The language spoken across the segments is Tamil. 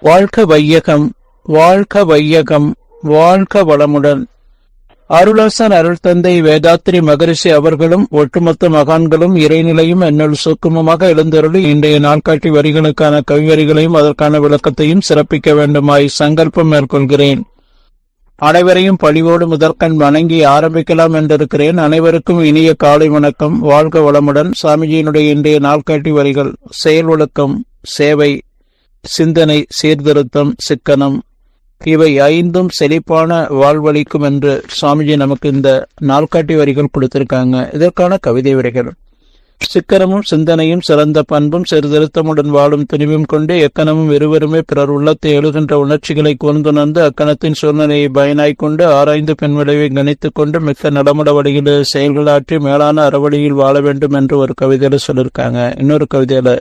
வாழ்க வையகம், வாழ்க வையகம், வாழ்க வளமுடன். அருளாசன் அருள் தந்தை வேதாத்திரி மகரிஷி அவர்களும் ஒட்டுமொத்த மகான்களும் இறைநிலையும் என்னுள் சூக்குமமாக எழுந்தருளி இன்றைய நாட்காட்டி வரிகளுக்கான கவிவரிகளையும் அதற்கான விளக்கத்தையும் சிறப்பிக்க வேண்டுமாய் சங்கல்பம் மேற்கொள்கிறேன். அனைவரையும் பணிவோடு முதற்கண் வணங்கி ஆரம்பிக்கலாம் என்றிருக்கிறேன். அனைவருக்கும் இனிய காலை வணக்கம். வாழ்க வளமுடன். சாமிஜியினுடைய இன்றைய நாட்காட்டி வரிகள்: செயல் ஒழுக்கம், சேவை, சிந்தனை, சீர்திருத்தம், சிக்கனம், இவை ஐந்தும் செழிப்பான வாழ்வளிக்கும் என்று சுவாமிஜி நமக்கு இந்த நாள்காட்டி வரிகள் கொடுத்திருக்காங்க. இதற்கான கவிதை வரிகள்: சிக்கனமும் சிந்தனையும் சிறந்த பண்பும் சீர்திருத்தமுடன் வாழும் துணிவும் கொண்டு எக்கணமும் இருவருமே பிறர் உள்ளத்தை எழுகின்ற உணர்ச்சிகளை கூர்ந்துணர்ந்து அக்கணத்தின் சூழ்நிலையை பயனாய்க் கொண்டு ஆராய்ந்து பெண் விளைவை கணித்துக் கொண்டு மிக்க நலமுட வழியில் செயல்களாற்றி மேலான அறவழியில் வாழ வேண்டும் என்று ஒரு கவிதையில சொல்லியிருக்காங்க. இன்னொரு கவிதையில: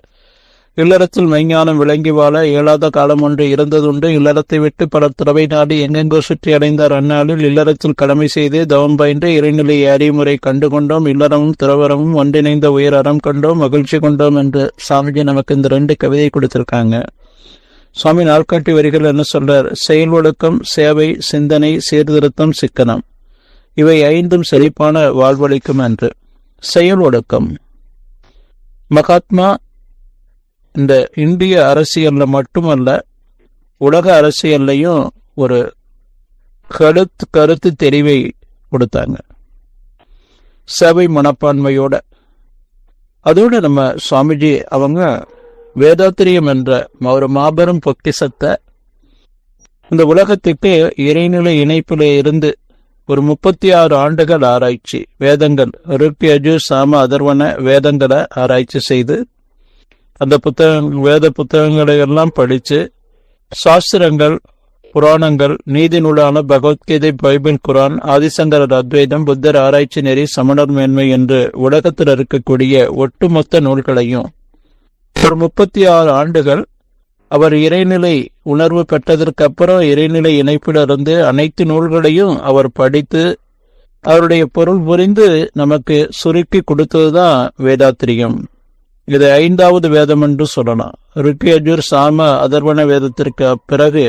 இல்லறத்தில் மெய்ஞானம் விளங்கி வாழ இயலாத காலம் ஒன்று இருந்ததுண்டு. இல்லறத்தை விட்டு பலர் துறவை நாடி எங்கெங்கோ சுற்றி அடைந்தார். அந்நாளில் இல்லறத்தில் கடமை செய்து தவம் பயின்று இறைநிலை அறிமுறை கண்டு கொண்டோம். இல்லறமும் துறவரமும் ஒன்றிணைந்த உயர் அறம் கண்டோம், மகிழ்ச்சி கொண்டோம் என்று சாமிஜி நமக்கு இந்த 2 கவிதை கொடுத்திருக்காங்க. சுவாமி நாள்காட்டி வரிகள் என்ன சொல்றார்? செயல் ஒழுக்கம், சேவை, சிந்தனை, சீர்திருத்தம், சிக்கனம், இவை ஐந்தும் செழிப்பான வாழ்வளிக்கும் என்று. செயல் ஒழுக்கம்: மகாத்மா இந்த இந்திய அரசியல்ல மட்டுமல்ல, உலக அரசியல்லையும் ஒரு கருத்து தெரிவை கொடுத்தாங்க, சேவை மனப்பான்மையோட. அதோடு நம்ம சுவாமிஜி அவங்க வேதாத்திரியம் என்ற ஒரு மாபெரும் பொக்கிஷத்தை இந்த உலகத்துக்கு இறைநிலை இணைப்பில் இருந்து ஒரு 36 ஆண்டுகள் ஆராய்ச்சி, வேதங்கள் ருக் யஜு சாம அதர்வன வேதங்களை ஆராய்ச்சி செய்து அந்த வேத புத்தகங்களை எல்லாம் படித்து சாஸ்திரங்கள், புராணங்கள், நீதி நூலான பகவத்கீதை, பைபிள், குரான், ஆதிசங்கரர் அத்வைதம், புத்தர் ஆராய்ச்சி நெறி, சமணர் மேன்மை என்று உலகத்தில் இருக்கக்கூடிய ஒட்டுமொத்த நூல்களையும் ஒரு 36 ஆண்டுகள் அவர் இறைநிலை உணர்வு பெற்றதற்கு அப்புறம் இறைநிலை இணைப்பிலிருந்து அனைத்து நூல்களையும் அவர் படித்து அவருடைய பொருள் புரிந்து நமக்கு சுருக்கி கொடுத்ததுதான் வேதாத்திரியம். இது 5வது வேதம் என்று சொல்லலாம். ருக் யஜுர் சாம அதர்வன வேதத்திற்கு பிறகு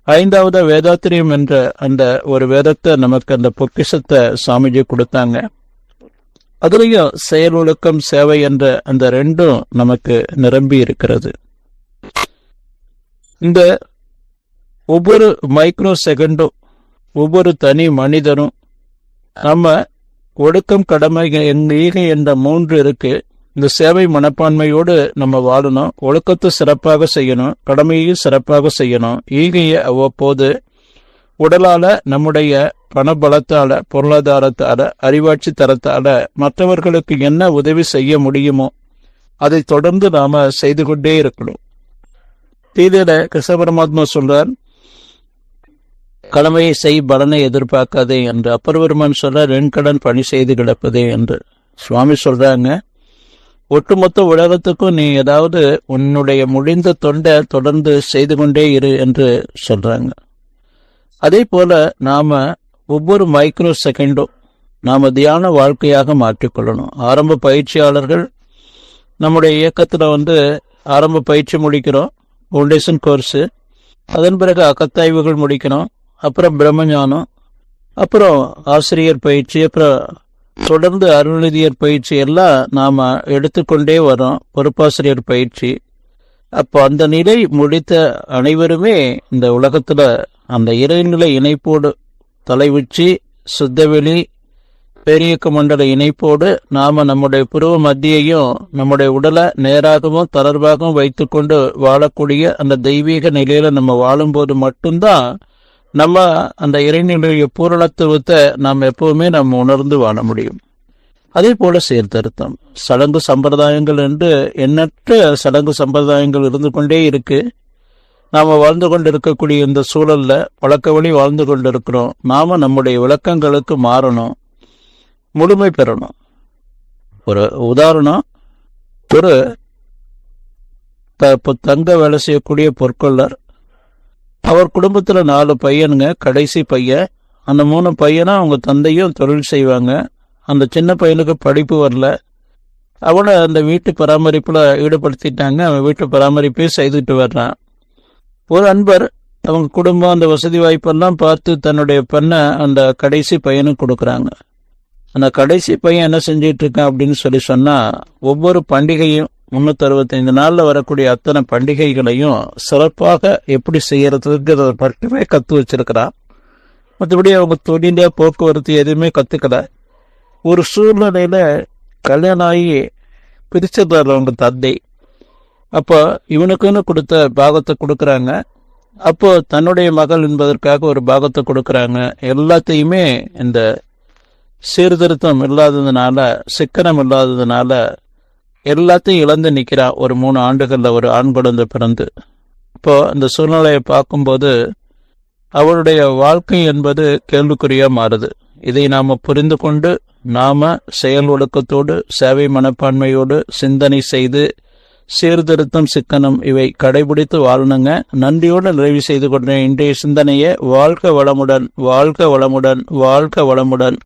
5வது வேதாத்திரியம் என்ற அந்த ஒரு வேதத்தை நமக்கு, அந்த பொக்கிஷத்தை சாமிஜி கொடுத்தாங்க. அதுலயும் செயல் ஒழுக்கம், சேவை என்ற அந்த 2ம் நமக்கு நிரம்பி இருக்கிறது. இந்த ஒவ்வொரு மைக்ரோ செகண்டும் ஒவ்வொரு தனி மனிதனும் நம்ம ஒழுக்கம், கடமை, ஈகை என்ற 3 இருக்கு. இந்த சேவை மனப்பான்மையோடு நம்ம வாழணும். ஒழுக்கத்தை சிறப்பாக செய்யணும், கடமையை சிறப்பாக செய்யணும். ஈகையை அவ்வப்போது உடலால, நம்முடைய பணபலத்தால, பொருளாதாரத்தால, அறிவாட்சி தரத்தால மற்றவர்களுக்கு என்ன உதவி செய்ய முடியுமோ அதை தொடர்ந்து நாம செய்து கொண்டே இருக்கணும். கீதையில கிருஷ்ண பரமாத்மா சொல்றார், கடமையை செய், பலனை எதிர்பார்க்காதே என்று. அப்பர் பெருமான் சொல்றார், வெண்கடன் பணி செய்து கிடப்பதே என்று. சுவாமி சொல்றாங்க, ஒட்டுமொத்த உலகத்துக்கும் நீ ஏதாவது உன்னுடைய முடிந்த தொண்டை தொடர்ந்து செய்து கொண்டே இரு என்று சொல்றாங்க. அதே போல நாம ஒவ்வொரு மைக்ரோ செகண்டும் நாம தியான வாழ்க்கையாக மாற்றிக்கொள்ளணும். ஆரம்ப பயிற்சியாளர்கள் நம்முடைய இயக்கத்துல ஆரம்ப பயிற்சி முடிக்கிறோம், ஃபவுண்டேஷன் கோர்ஸு, அதன் பிறகு அகத்தாய்வுகள் முடிக்கணும், அப்புறம் பிரம்மஞானம், அப்புறம் ஆசிரியர் பயிற்சி, அப்புறம் தொடர்ந்து அருள்நிதியர் பயிற்சி எல்லாம் நாம எடுத்துக்கொண்டே வரோம், பொறுப்பாசிரியர் பயிற்சி. அப்போ அந்த நிலை முடித்த அனைவருமே இந்த உலகத்துல அந்த இறைநிலை இணைப்போடு தலைவுச்சி சுத்தவெளி பேரியக்க மண்டல இணைப்போடு நாம நம்முடைய புருவ மத்தியையும் நம்முடைய உடலை நேராகவும் தளர்வாகவும் வைத்துக்கொண்டு வாழக்கூடிய அந்த தெய்வீக நிலையில நம்ம வாழும்போது மட்டும்தான் நம்ம அந்த இறைநிலைய பூரணத்துவத்தை நாம் எப்பவுமே நம்ம உணர்ந்து வாழ முடியும். அதே போல சீர்திருத்தம், சடங்கு சம்பிரதாயங்கள் என்று எண்ணற்ற சடங்கு சம்பிரதாயங்கள் இருந்து கொண்டே இருக்கு. நாம வாழ்ந்து கொண்டு இருக்கக்கூடிய இந்த சூழல்ல பழக்க வழி வாழ்ந்து கொண்டு இருக்கிறோம். நாம நம்முடைய விளக்கங்களுக்கு மாறணும், முழுமை பெறணும். ஒரு உதாரணம், ஒரு தங்க வேலை செய்யக்கூடிய பொற்கொள்ளர், அவர் குடும்பத்துல 4 பையனுங்க, கடைசி பையன். அந்த 3 பையனா அவங்க தந்தையும் தொழில் செய்வாங்க. அந்த சின்ன பையனுக்கு படிப்பு வரல, அவனை அந்த வீட்டு பராமரிப்புல ஈடுபடுத்திட்டாங்க. அவன் வீட்டு பராமரிப்பே செய்துட்டு வர்றான். ஒரு அன்பர் அவங்க குடும்பம் அந்த வசதி வாய்ப்பெல்லாம் பார்த்து தன்னுடைய பெண்ணை அந்த கடைசி பையனுக்கு கொடுக்குறாங்க. அந்த கடைசி பையன் என்ன செஞ்சிட்டு இருக்கான் அப்படின்னு சொன்னா, ஒவ்வொரு பண்டிகையும் 365 நாள்ல வரக்கூடிய அத்தனை பண்டிகைகளையும் சிறப்பாக எப்படி செய்யறதுங்கிறத மட்டுமே கத்து வச்சிருக்கிறான். மற்றபடி அவங்க தொழில போக்குவரத்து எதுவுமே கத்துக்கல. ஒரு சூழ்நிலையில கல்யாணம் ஆகி பிரிச்சிடுறாரு அவங்க தந்தை. அப்போ இவனுக்குன்னு கொடுத்த பாகத்தை கொடுக்குறாங்க. அப்போ தன்னுடைய மகள் என்பதற்காக ஒரு பாகத்தை கொடுக்குறாங்க. எல்லாத்தையுமே இந்த சீர்திருத்தம் இல்லாததுனால, சிக்கனம் இல்லாததுனால எல்லாத்தையும் இழந்து நிற்கிறான். ஒரு 3 ஆண்டுகள்ல ஒரு ஆண் குழந்தை பிறந்து. இப்போ அந்த சூழ்நிலையை பார்க்கும்போது அவளுடைய வாழ்க்கை என்பது கேள்விக்குறியா மாறுது. இதை நாம புரிந்து கொண்டு நாம செயல் ஒழுக்கத்தோடு, சேவை மனப்பான்மையோடு சிந்தனை செய்து சீர்திருத்தம், சிக்கனம் இவை கடைபிடித்து வாழணுங்க. நன்றியோடு நிறைவு செய்து கொண்ட இன்றைய சிந்தனையை வாழ்க வளமுடன், வாழ்க வளமுடன், வாழ்க வளமுடன்.